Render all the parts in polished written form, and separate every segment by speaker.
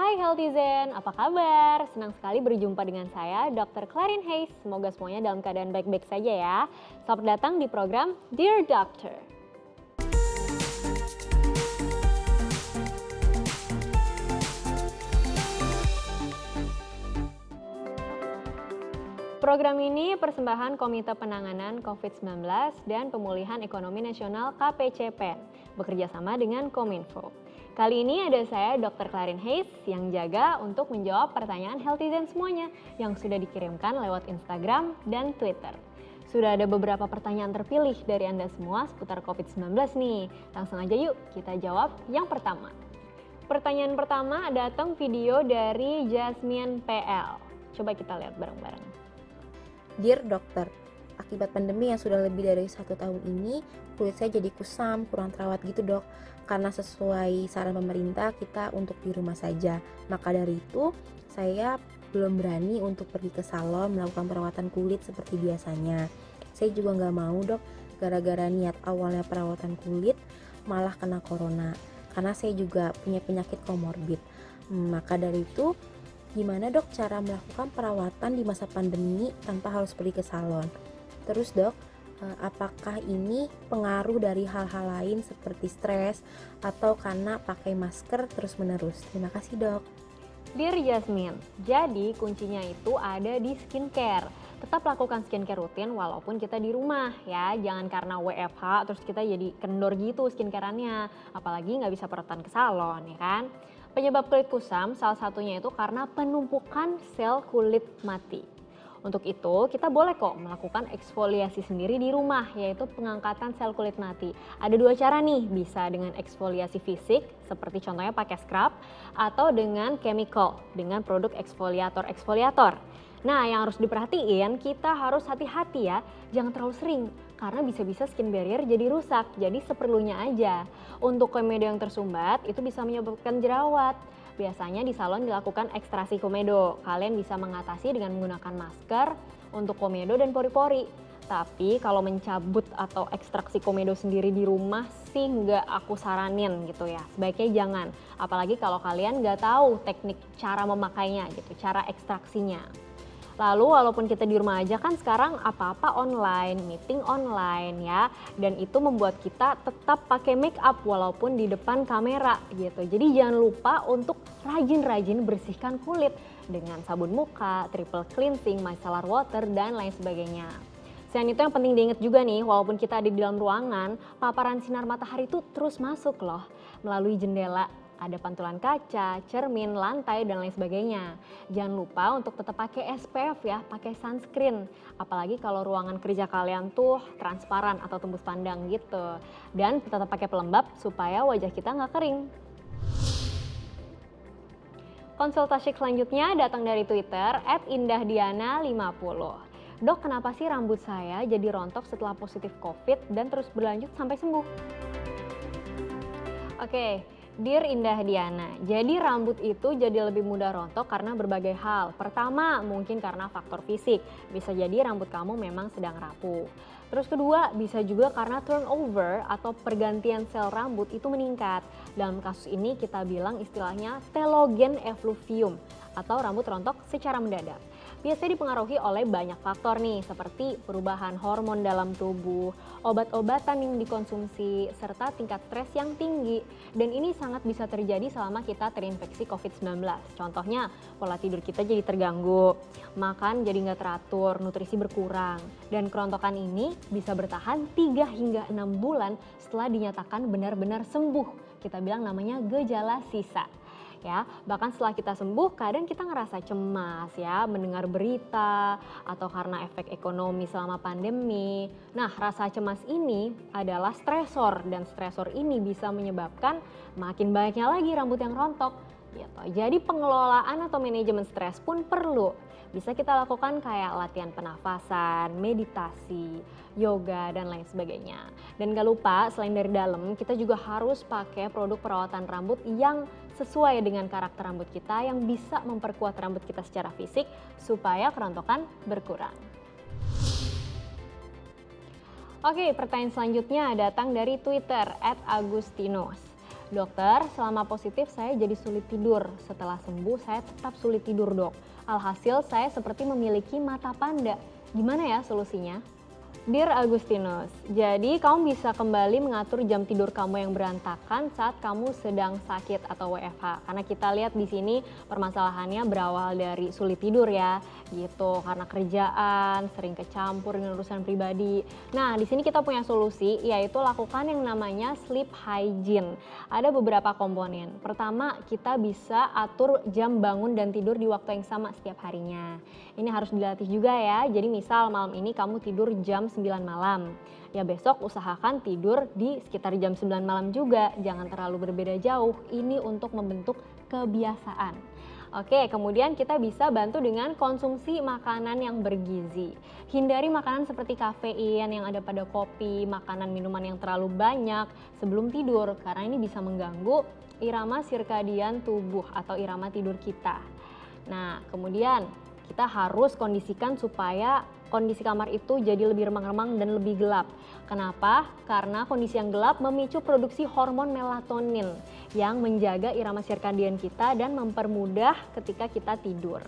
Speaker 1: Hai Healthizen, apa kabar? Senang sekali berjumpa dengan saya, Dr. Clarin Hayes. Semoga semuanya dalam keadaan baik-baik saja ya. Selamat datang di program Dear Doctor. Program ini persembahan Komite Penanganan COVID-19 dan Pemulihan Ekonomi Nasional KPCPEN, bekerjasama dengan Kominfo. Kali ini ada saya Dr. Clarin Hayes yang jaga untuk menjawab pertanyaan Healthizen semuanya yang sudah dikirimkan lewat Instagram dan Twitter. Sudah ada beberapa pertanyaan terpilih dari Anda semua seputar COVID-19 nih. Langsung aja yuk kita jawab yang pertama. Pertanyaan pertama datang video dari Jasmine PL. Coba kita lihat bareng-bareng.
Speaker 2: Dear Dokter, akibat pandemi yang sudah lebih dari 1 tahun ini, kulit saya jadi kusam, kurang terawat gitu dok. Karena sesuai saran pemerintah kita untuk di rumah saja. Maka dari itu, saya belum berani untuk pergi ke salon melakukan perawatan kulit seperti biasanya. Saya juga nggak mau dok, gara-gara niat awalnya perawatan kulit, malah kena corona. Karena saya juga punya penyakit komorbid. Maka dari itu, gimana dok cara melakukan perawatan di masa pandemi tanpa harus pergi ke salon? Terus dok, apakah ini pengaruh dari hal-hal lain seperti stres atau karena pakai masker terus-menerus? Terima kasih dok.
Speaker 1: Dear Jasmine, jadi kuncinya itu ada di skincare. Tetap lakukan skincare rutin walaupun kita di rumah ya. Jangan karena WFH terus kita jadi kendor gitu skincareannya. Apalagi nggak bisa perawatan ke salon ya kan. Penyebab kulit kusam salah satunya itu karena penumpukan sel kulit mati. Untuk itu kita boleh kok melakukan eksfoliasi sendiri di rumah, yaitu pengangkatan sel kulit mati. Ada 2 cara nih, bisa dengan eksfoliasi fisik seperti contohnya pakai scrub atau dengan chemical dengan produk eksfoliator. Nah yang harus diperhatiin, kita harus hati-hati ya, jangan terlalu sering karena bisa-bisa skin barrier jadi rusak, jadi seperlunya aja. Untuk komedo yang tersumbat itu bisa menyebabkan jerawat. Biasanya di salon dilakukan ekstraksi komedo. Kalian bisa mengatasi dengan menggunakan masker untuk komedo dan pori-pori. Tapi kalau mencabut atau ekstraksi komedo sendiri di rumah sih nggak aku saranin gitu ya. Sebaiknya jangan. Apalagi kalau kalian nggak tahu teknik cara memakainya gitu, cara ekstraksinya. Lalu walaupun kita di rumah aja kan sekarang apa-apa online, meeting online ya. Dan itu membuat kita tetap pakai make up walaupun di depan kamera gitu. Jadi jangan lupa untuk rajin-rajin bersihkan kulit dengan sabun muka, triple cleansing, micellar water dan lain sebagainya. Selain itu yang penting diingat juga nih, walaupun kita ada di dalam ruangan, paparan sinar matahari itu terus masuk loh melalui jendela. Ada pantulan kaca, cermin, lantai, dan lain sebagainya. Jangan lupa untuk tetap pakai SPF ya, pakai sunscreen. Apalagi kalau ruangan kerja kalian tuh transparan atau tembus pandang gitu. Dan tetap pakai pelembab supaya wajah kita nggak kering. Konsultasi selanjutnya datang dari Twitter @indahdiana50. Dok, kenapa sih rambut saya jadi rontok setelah positif COVID dan terus berlanjut sampai sembuh? Oke. Dear Indah Diana, jadi rambut itu jadi lebih mudah rontok karena berbagai hal. Pertama, mungkin karena faktor fisik. Bisa jadi rambut kamu memang sedang rapuh. Terus kedua, bisa juga karena turnover atau pergantian sel rambut itu meningkat. Dalam kasus ini kita bilang istilahnya telogen effluvium atau rambut rontok secara mendadak. Biasanya dipengaruhi oleh banyak faktor nih, seperti perubahan hormon dalam tubuh, obat-obatan yang dikonsumsi, serta tingkat stres yang tinggi. Dan ini sangat bisa terjadi selama kita terinfeksi COVID-19. Contohnya, pola tidur kita jadi terganggu, makan jadi nggak teratur, nutrisi berkurang. Dan kerontokan ini bisa bertahan 3 hingga 6 bulan setelah dinyatakan benar-benar sembuh. Kita bilang namanya gejala sisa. Ya, bahkan setelah kita sembuh kadang kita ngerasa cemas ya, mendengar berita atau karena efek ekonomi selama pandemi. Nah, rasa cemas ini adalah stresor dan stresor ini bisa menyebabkan makin banyaknya lagi rambut yang rontok gitu. Jadi pengelolaan atau manajemen stres pun perlu. Bisa kita lakukan kayak latihan pernafasan, meditasi, yoga, dan lain sebagainya. Dan gak lupa selain dari dalam, kita juga harus pakai produk perawatan rambut yang sesuai dengan karakter rambut kita yang bisa memperkuat rambut kita secara fisik supaya kerontokan berkurang. Oke, pertanyaan selanjutnya datang dari Twitter @agustinus. Dokter, selama positif saya jadi sulit tidur. Setelah sembuh saya tetap sulit tidur, Dok. Alhasil saya seperti memiliki mata panda. Gimana ya solusinya? Dear Agustinus, jadi kamu bisa kembali mengatur jam tidur kamu yang berantakan saat kamu sedang sakit atau WFH. Karena kita lihat di sini permasalahannya berawal dari sulit tidur ya, gitu. Karena kerjaan, sering kecampur dengan urusan pribadi. Nah, di sini kita punya solusi, yaitu lakukan yang namanya sleep hygiene. Ada beberapa komponen. Pertama, kita bisa atur jam bangun dan tidur di waktu yang sama setiap harinya. Ini harus dilatih juga ya. Jadi misal malam ini kamu tidur jam 9 malam. Ya besok usahakan tidur di sekitar jam 9 malam juga. Jangan terlalu berbeda jauh. Ini untuk membentuk kebiasaan. Oke, kemudian kita bisa bantu dengan konsumsi makanan yang bergizi. Hindari makanan seperti kafein yang ada pada kopi, makanan minuman yang terlalu banyak sebelum tidur. Karena ini bisa mengganggu irama sirkadian tubuh atau irama tidur kita. Nah, kemudian kita harus kondisikan supaya kondisi kamar itu jadi lebih remang-remang dan lebih gelap. Kenapa? Karena kondisi yang gelap memicu produksi hormon melatonin yang menjaga irama sirkadian kita dan mempermudah ketika kita tidur.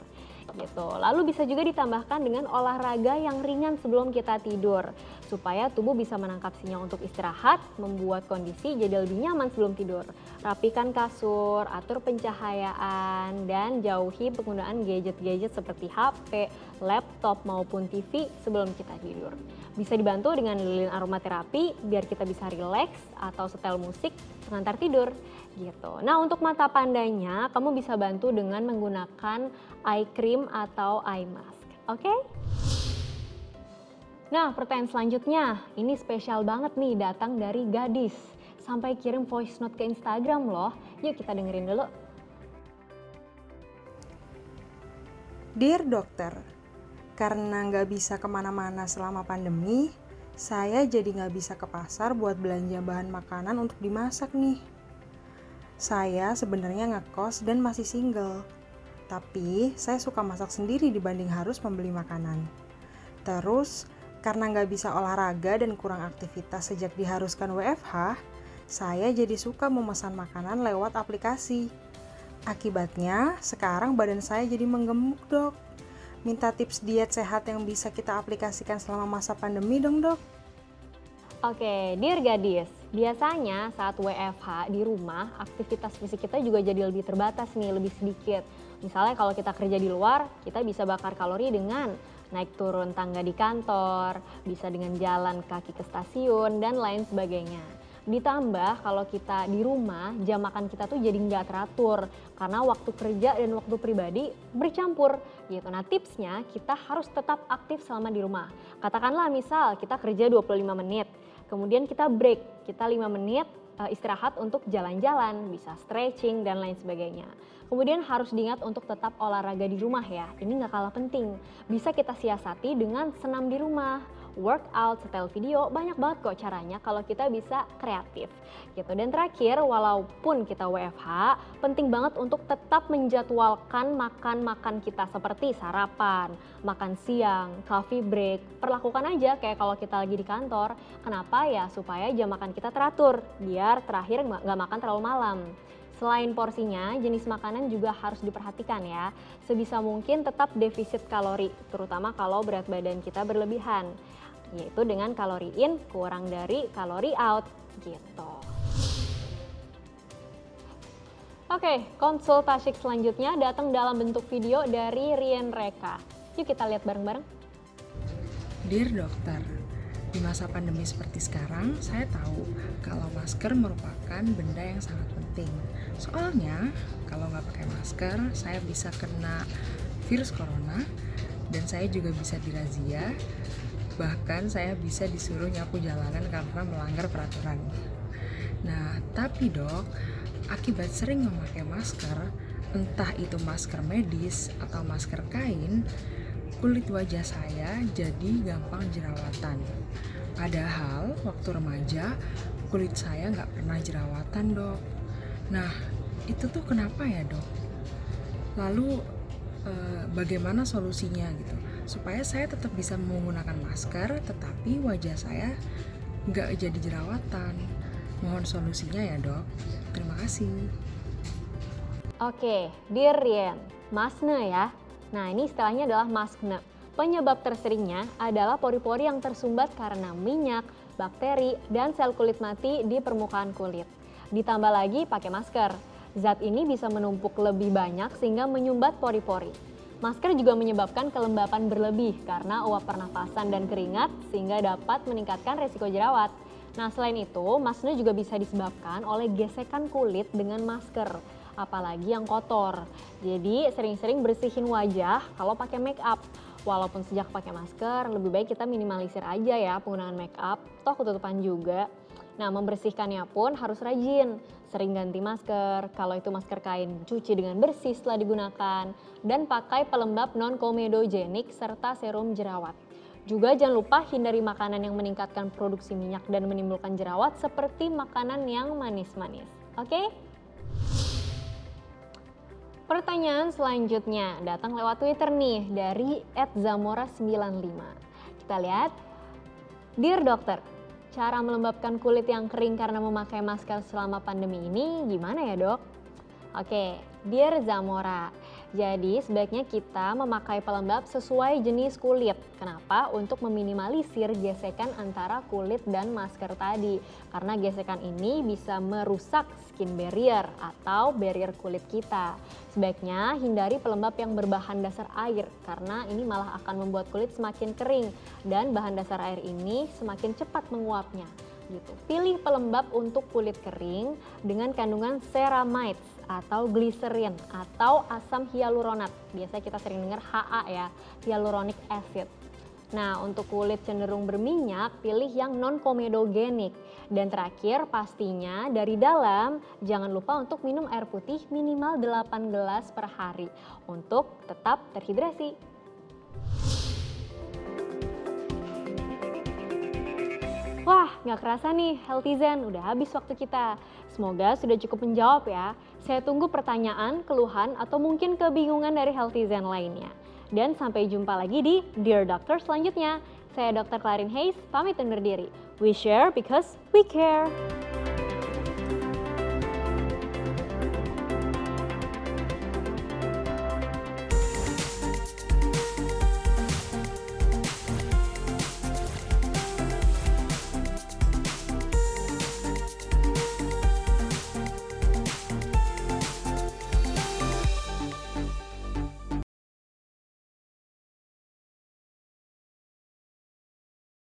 Speaker 1: Gitu. Lalu bisa juga ditambahkan dengan olahraga yang ringan sebelum kita tidur supaya tubuh bisa menangkap sinyal untuk istirahat, membuat kondisi jadi lebih nyaman sebelum tidur. Rapikan kasur, atur pencahayaan, dan jauhi penggunaan gadget-gadget seperti HP, laptop maupun TV sebelum kita tidur. Bisa dibantu dengan lilin aromaterapi biar kita bisa rileks atau setel musik pengantar tidur gitu. Nah, untuk mata pandanya kamu bisa bantu dengan menggunakan eye cream atau eye mask. Oke? Nah, pertanyaan selanjutnya, ini spesial banget nih datang dari gadis. Sampai kirim voice note ke Instagram loh. Yuk kita dengerin dulu.
Speaker 3: Dear dokter, karena nggak bisa kemana-mana selama pandemi, saya jadi nggak bisa ke pasar buat belanja bahan makanan untuk dimasak nih. Saya sebenarnya ngekos dan masih single, tapi saya suka masak sendiri dibanding harus membeli makanan. Terus, karena nggak bisa olahraga dan kurang aktivitas sejak diharuskan WFH, saya jadi suka memesan makanan lewat aplikasi. Akibatnya, sekarang badan saya jadi menggemuk, Dok. Minta tips diet sehat yang bisa kita aplikasikan selama masa pandemi dong, Dok.
Speaker 1: Oke, dear gadis, biasanya saat WFH di rumah, aktivitas fisik kita juga jadi lebih terbatas nih, lebih sedikit. Misalnya kalau kita kerja di luar, kita bisa bakar kalori dengan naik turun tangga di kantor, bisa dengan jalan kaki ke stasiun, dan lain sebagainya. Ditambah kalau kita di rumah, jam makan kita tuh jadi nggak teratur karena waktu kerja dan waktu pribadi bercampur gitu. Nah, tipsnya kita harus tetap aktif selama di rumah. Katakanlah misal kita kerja 25 menit, kemudian kita break, kita 5 menit istirahat untuk jalan-jalan, bisa stretching dan lain sebagainya. Kemudian harus diingat untuk tetap olahraga di rumah ya, ini nggak kalah penting. Bisa kita siasati dengan senam di rumah, workout, setel video, banyak banget kok caranya kalau kita bisa kreatif gitu. Dan terakhir, walaupun kita WFH, penting banget untuk tetap menjadwalkan makan-makan kita seperti sarapan, makan siang, coffee break. Perlakukan aja kayak kalau kita lagi di kantor. Kenapa ya? Supaya jam makan kita teratur, biar terakhir nggak makan terlalu malam. Selain porsinya, jenis makanan juga harus diperhatikan ya. Sebisa mungkin tetap defisit kalori, terutama kalau berat badan kita berlebihan. Yaitu dengan kalori in kurang dari kalori out gitu. Oke, konsultasi selanjutnya datang dalam bentuk video dari Rien Reka. Yuk kita lihat bareng-bareng.
Speaker 3: Dear dokter, di masa pandemi seperti sekarang, saya tahu kalau masker merupakan benda yang sangat penting. Soalnya, kalau nggak pakai masker, saya bisa kena virus corona dan saya juga bisa dirazia. Bahkan saya bisa disuruh nyapu jalanan karena melanggar peraturan. Nah, tapi dok, akibat sering memakai masker, entah itu masker medis atau masker kain, kulit wajah saya jadi gampang jerawatan. Padahal waktu remaja, kulit saya nggak pernah jerawatan, dok. Nah, itu tuh kenapa ya, dok? Lalu bagaimana solusinya gitu? Supaya saya tetap bisa menggunakan masker, tetapi wajah saya nggak jadi jerawatan. Mohon solusinya ya dok. Terima kasih.
Speaker 1: Oke, Dear Rien, maskne ya. Nah, ini istilahnya adalah maskne. Penyebab terseringnya adalah pori-pori yang tersumbat karena minyak, bakteri, dan sel kulit mati di permukaan kulit. Ditambah lagi pakai masker. Zat ini bisa menumpuk lebih banyak sehingga menyumbat pori-pori. Masker juga menyebabkan kelembapan berlebih karena uap pernafasan dan keringat sehingga dapat meningkatkan resiko jerawat. Nah, selain itu, maskne juga bisa disebabkan oleh gesekan kulit dengan masker, apalagi yang kotor. Jadi, sering-sering bersihin wajah kalau pakai make up. Walaupun sejak pakai masker, lebih baik kita minimalisir aja ya penggunaan make up, toh ketutupan juga. Nah, membersihkannya pun harus rajin. Sering ganti masker, kalau itu masker kain cuci dengan bersih setelah digunakan, dan pakai pelembab non-komedogenik serta serum jerawat. Juga jangan lupa hindari makanan yang meningkatkan produksi minyak dan menimbulkan jerawat seperti makanan yang manis-manis. Oke? Pertanyaan selanjutnya datang lewat Twitter nih dari @zamora95. Kita lihat. Dear dokter, cara melembabkan kulit yang kering karena memakai masker selama pandemi ini gimana ya dok? Oke, Dear Zamora, jadi sebaiknya kita memakai pelembab sesuai jenis kulit. Kenapa? Untuk meminimalisir gesekan antara kulit dan masker tadi. Karena gesekan ini bisa merusak skin barrier atau barrier kulit kita. Sebaiknya hindari pelembab yang berbahan dasar air karena ini malah akan membuat kulit semakin kering dan bahan dasar air ini semakin cepat menguapnya. Gitu. Pilih pelembab untuk kulit kering dengan kandungan ceramides atau glycerin atau asam hyaluronat. Biasa kita sering dengar HA ya, hyaluronic acid. Nah, untuk kulit cenderung berminyak, pilih yang non-komedogenik. Dan terakhir, pastinya dari dalam jangan lupa untuk minum air putih minimal 8 gelas per hari untuk tetap terhidrasi. Wah, nggak kerasa nih, Healthyzen, udah habis waktu kita. Semoga sudah cukup menjawab ya. Saya tunggu pertanyaan, keluhan, atau mungkin kebingungan dari Healthyzen lainnya. Dan sampai jumpa lagi di Dear Doctor selanjutnya. Saya Dr. Clarin Hayes, pamit undur diri. We share because we care.